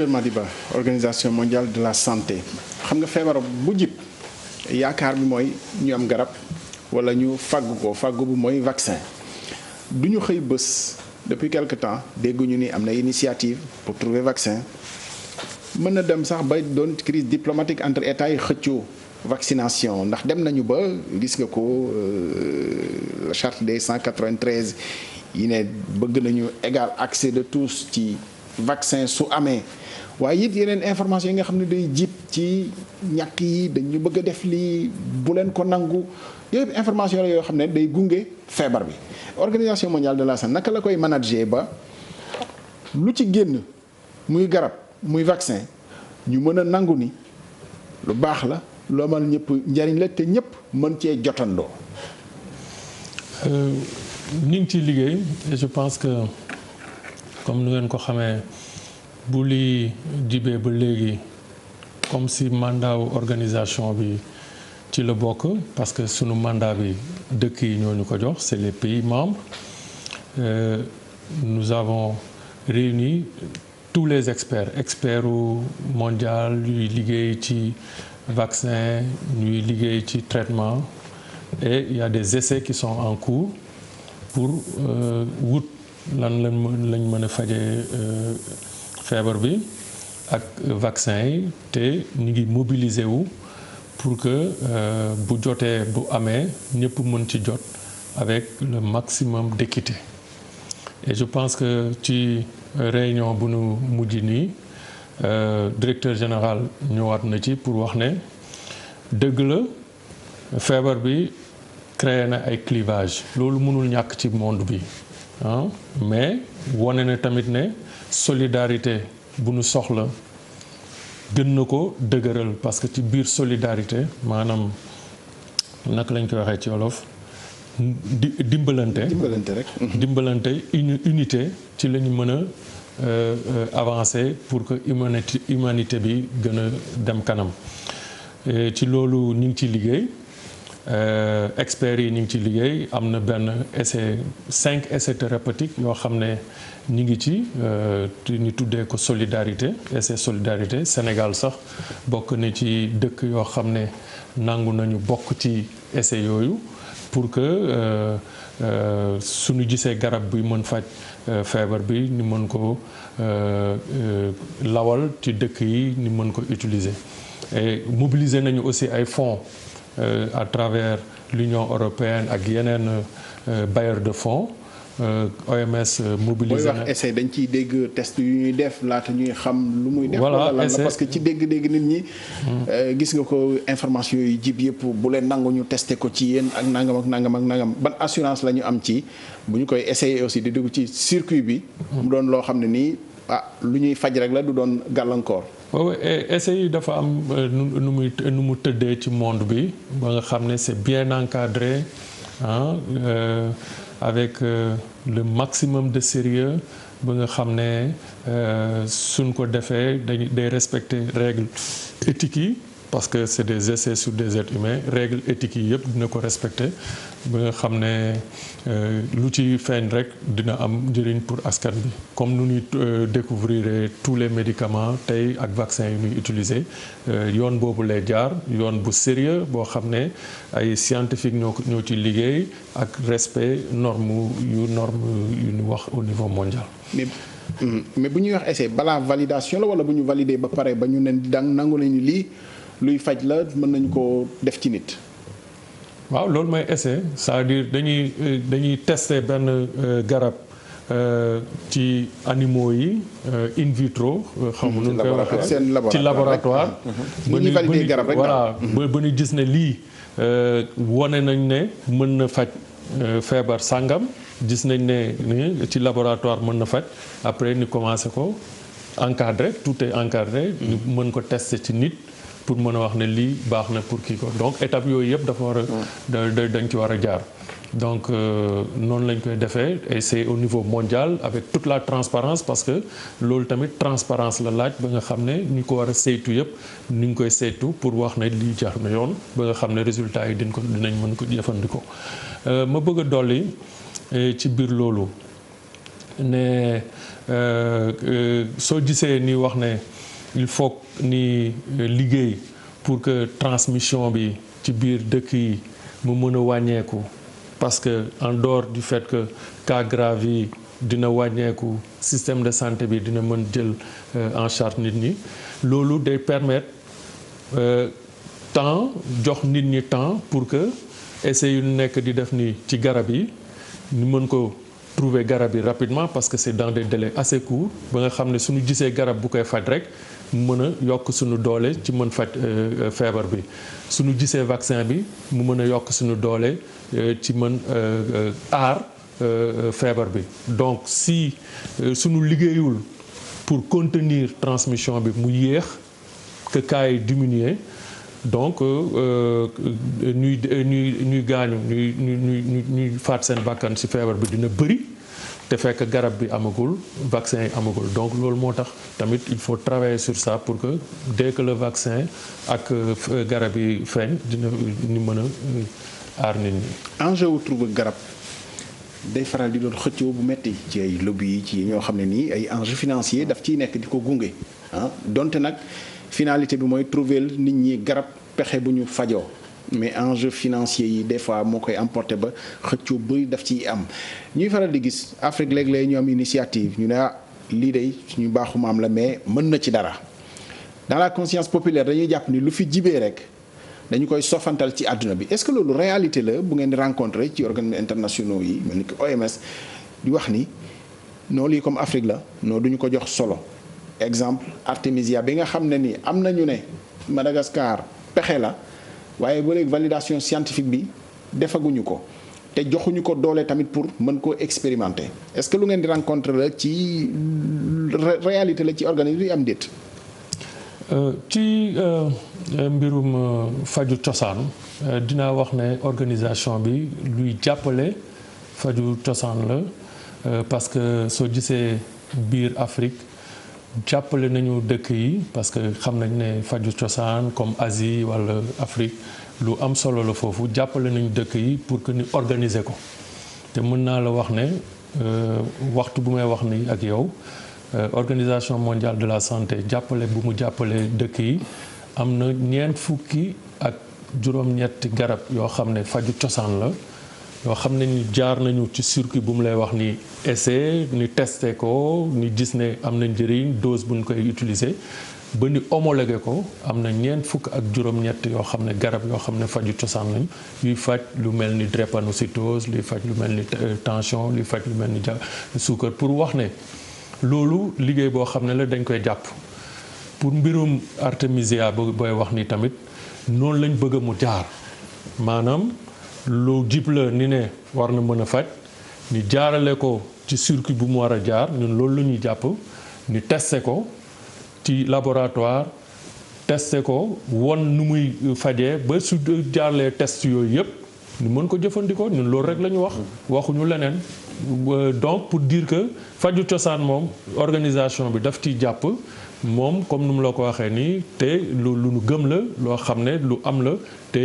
Madiba organisation mondiale de la santé xam nga feebar bu jib yaakaar bi mooy ñu am garab wala ñu fàggu bu mooy vaccin du ñu xëy bés depuis quelque temps dégguñu ni am na initiative pour trouver vaccin mën na dem sax ba doon crise diplomatique entre états yi xëccoo vaccination ndax dem nañu ba gis nga ko la charte des 193 yi ne bëgg nañu égal accès de tous ci vaccin su amee waaye it yeneen information yi nga xam ne day jib ci ñàkk yi dañu bëgg a def lii bu leen ko nangu yooyu information la yoo xam ne day gunge feebar bi organisation mondiale de la santé naka la koy manager ba lu ci génn muy garab muy vaccin ñu mën a nangu ni lu baax la lu amal ñëpp njariñ la te ñëpp mën cee jotandoo. ñu ngi ciy liggéey et je pense que comme nu ngeen ko xamee bu li jibee ba léegi comme si mandat wu organisation bi ci la bokk parce que sunu mandat bi dëkk yi ñoo ñu ko jox c'est les pays membres nous avons réuni tous les experts mondial ñuy liggéey ci vaccin ñuy liggéey ci traitement et il y a des essais qui sont en cours pour wut lan lañ mën a fajee feebar bi ak vaccin yi te ñu ngi mobiliser wu pour que bu jotee bu amee ñëpp mën ci jot avec le maximum d'équité et je pense que ci réunion bu nu mujj nii directeur général ñëwaat na ci pour wax ne dëgg la feebar bi créé na ay clivage loolu mënul ñàkk ci monde bi mais wane na tamit ne solidarité bu nu soxla gën na ko dëgëral parce que ci biir solidarité maanaam naka lañ koy waxee ci wolof dimbalante rek dimbalante unité ci la ñu mën a avancer pour que humanité bi gën a dem kanam ci loolu ñu ngi ci liggéey experts yi ñu ngi ci liggéey am na benn essai 5 essais thérapeutiques yoo xam ne ñu ngi ci ñu tuddee ko solidarité essai solidarité Sénégal sax bokk na ci dëkk yoo xam ne nangu nañu bokk ci essai yooyu pour que suñu gisee garab bi mën faj feebar bi ni mën ko lawal ci dëkk yi ni mën ko utiliser et mobiliser nañu aussi ay fonds à travers l'Union européenne ak yeneen bailleurs de fonds OMS mobilisé na. booy wax essai dañ ciy dégg test yu ñuy def laata ñuy xam lu muy def. voilà lan la parce que ci dégg-dégg nit ñi. gis nga ko information yu jib yëpp bu leen nangu ñu testé ko ci yéen ak nangam ban assurance la ñu am ci bu ñu koy essayer aussi di dugg ci circuit bi. mu doon loo xam ne nii lu ñuy faj rek la du doon gàllankoor. waaw essais yi dafa am nu mu tëddee ci monde bi ba nga xam ne c'est bien encadré avec le maximum de sérieux ba nga xam ne suñ ko defee day respecter règles éthiques yi parce que c'est des essais sur des êtres humains règles éthiques yi yëpp dina ko respecter ba nga xam ne lu ci feeñ rek dina am njëriñ pour askan bi comme nu ñuy découvrir tous les médicaments tey ak vaccins yi ñuy utiliser yoon boobu lay jaar yoon bu sérieux boo xam ne ay scientifique ñoo ci liggéey ak respect norme yu ñu wax au niveau mondial. mais bu ñuy wax essai balaa validation la wala bu ñu valider ba pare ba ñu ne dang nangu nañu lii luy faj la mën nañu ko def ci nit. waaw loolu mooy essai c'est-à-dire dañuy tester benn garab ci animaux yi in vitro. xam nga nu ñu koy waxee ci laboratoire. ba ñu valider garab rek voilà ba ñu gis ne lii wone nañ ne mën na faj feebar sàngam gis nañ ne ci laboratoire mën na faj après ñu commencé ko encadré tout est encadré. ñu mën ko tester ci nit. pour mën a wax ne lii baax na pour kii ko donc étape yooyu yëpp dafa war a dañ ci war a jaar donc noonu lañ koy defee et c'est au niveau mondial avec toute la transparence parce que loolu tamit transparence la laaj ba nga xam ne ñu ko war a saytu yëpp ni ñu koy saytu pour wax ne lii jaar na yoon ba nga xam ne résultats yi dinañ mën ko jëfandikoo ma bëgg a dolli ci biir loolu ne soo gisee ni wax ne il faut ni liggéey pour que transmission bi ci biir dëkk yi mu mën a wàññeeku parce que en dehors du fait que cas grave yi dina wàññeeku système de santé bi dina mën jël en charge nit ñi loolu day permettre temps jox nit ñi temps pour que essais yu nekk di def ni ci garab yi ñu mën ko trouver garab yi rapidement parce que c'est dans des délais assez courts ba nga xam ne suñu gisee garab bu koy faj rek mu mën a yokk suñu doole ci mën faj feebar bi suñu gisee vaccin bi mu mën a yokk suñu doole ci mën aar feebar bi donc si suñu liggéeyul pour contenir transmission bi mu yéex que cas yi diminuer donc ñuy gaañu ñuy faat seen bakkan ci feebar bi dina bëri te fekk garab bi amagul vaccin yi amagul donc loolu moo tax tamit il faut travailler sur ça pour que dès que le vaccin ak garab yi feeñ dina ñu mën a aar nit ñi. enjeu wu trouver garab day faral di doon xëccoo bu metti ci ay lobby yi ci ñoo xam ne nii ay enjeu financier daf ciy nekk di ko gunge donte nag finalité bi mooy trouver nit ñi garab pexe bu ñu fajoo mais enjeu financier yi des fois moo koy emporter ba xëccoo bëri daf ciy am ñuy faral di gis Afrique léeg-léeg ñu am initiative ñu ne lii day suñu baaxu maam la mais mën na ci dara dans la conscience populaire dañuy jàpp ni lu fi jibee rek dañu koy sofantal ci àdduna bi est-ce que loolu réalité la bu ngeen di rencontrer ci organismes internationaux yi mel ni que OMS di wax ni non lii comme Afrique la non duñu ko jox solo exemple Artemisia bi nga xam ne ni am nañu ne Madagascar pexe la waaye ba léegi validation scientifique bi defaguñu ko te joxuñu ko doole tamit pour mën koo expérimenter est-ce que lu ngeen di rencontrer la ci réalité la ci organisme yi am déet. ci mbirum faju cosaan dinaa wax ne organisation bi luy jàppale faju cosaan la parce que soo gisee biir Afrique jàppale nañu dëkk yi parce que xam nañ ne faju cosaan comme Asie wala Afrique lu am solo la foofu jàppale nañu dëkk yi pour que ñu organiser ko te mën naa la wax ne waxtu bu may wax ni ak yow Organisation mondiale de la santé jàppale bu mu jàppale dëkk yi am na ñeent fukki ak juróom-ñetti garab yoo xam ne faju cosaan la yoo xam ne ni jaar nañu ci circuit bu mu lay wax ni essai ni testé ko ni gis ne am na njëriñ dose bu ñu koy utiliser ba ni homologué ko am na ñeent fukk ak juróom-ñett yoo xam ne garab yoo xam ne faju cosaan lañ yuy faj lu mel ni drépanocytose luy faj lu mel ni tension luy faj lu mel ni suukar pour wax ne loolu liggéey boo xam ne la dañ koy jàpp pour mbirum Artemisia booy wax ni tamit noonu lañ bëgg mu jaar maanaam lu jib la ni ne war na mën a faj ni jaarale ko ci circuit bu mu war a jaar ñun loolu la ñuy jàpp ni testé ko ci laboratoire testé ko won nu muy fajee ba su jaarlee test yooyu yëpp ñu mën ko jëfandikoo ñun loolu rek la ñu wax waxuñu leneen donc pour dire que faju cosaan moom organisation bi daf ciy jàpp moom comme nu mu la ko waxee nii te lu nu gëm la loo xam ne lu am la te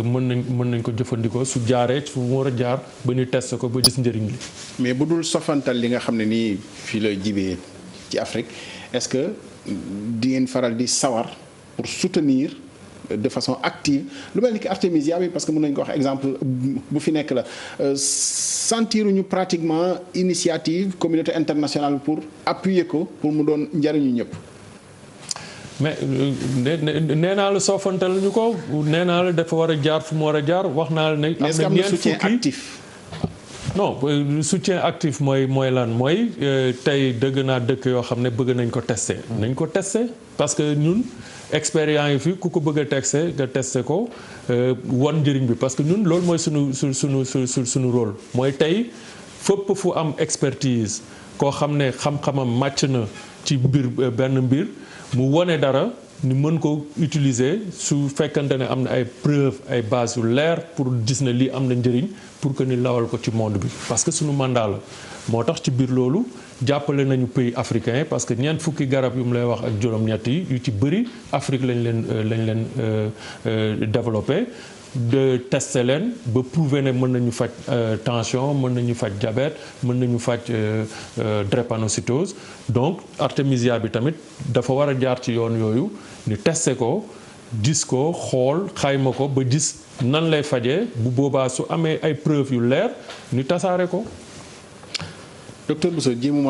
mën nañ ko jëfandikoo su jaaree fu mu war a jaar ba ñu test ko ba gis njëriñ li. mais bu dul sofantal li nga xam ne nii fii la jibee ci Afrique est-ce que di ngeen faral di sawar pour soutenir de façon active lu mel ni que Artemisia bi parce que mën nañu ko wax exemple bu fi nekk la sentiruñu pratiquement initiative communauté internationale pour appuyer ko pour mu doon njariñu ñëpp. mais nee naa la soofantal ñu ko nee naa la dafa war a jaar fu mu war a jaar wax naa la ne. am na soutien actif. non soutien actif mooy lan mooy tey dëgg naa dëkk yoo xam ne bëgg nañ ko tester. nañ ko tester parce que ñun. expérience yi fii ku ko bëgg a testé nga testé ko wan njëriñ bi parce que ñun loolu mooy suñu rôle mooy tey fépp fu am expertise koo xam ne xam-xamam màcc na ci benn mbir mu wone dara ni mën ko utiliser su fekkante ne am na ay preuve ay base yu leer pour gis ne lii am na njëriñ pour que ni lawal ko ci monde bi parce que suñu mandat la moo tax ci biir loolu jàppale nañu pays africain parce que ñeent fukki garab yu mu lay wax ak juróom-ñett yi yu ci bëri Afrique lañ leen développé de tester leen ba prouver ne mën nañu faj tension, mën nañu faj diabète, mën nañu faj drépanocytose. Donc artémisia bi tamit dafa war a jaar ci yoon yooyu ñu tester ko gis ko xool xayma ko ba gis nan lay fajee bu boobaa su amee ay preuves yu leer ñu tasaare ko. docteur Bousso jéem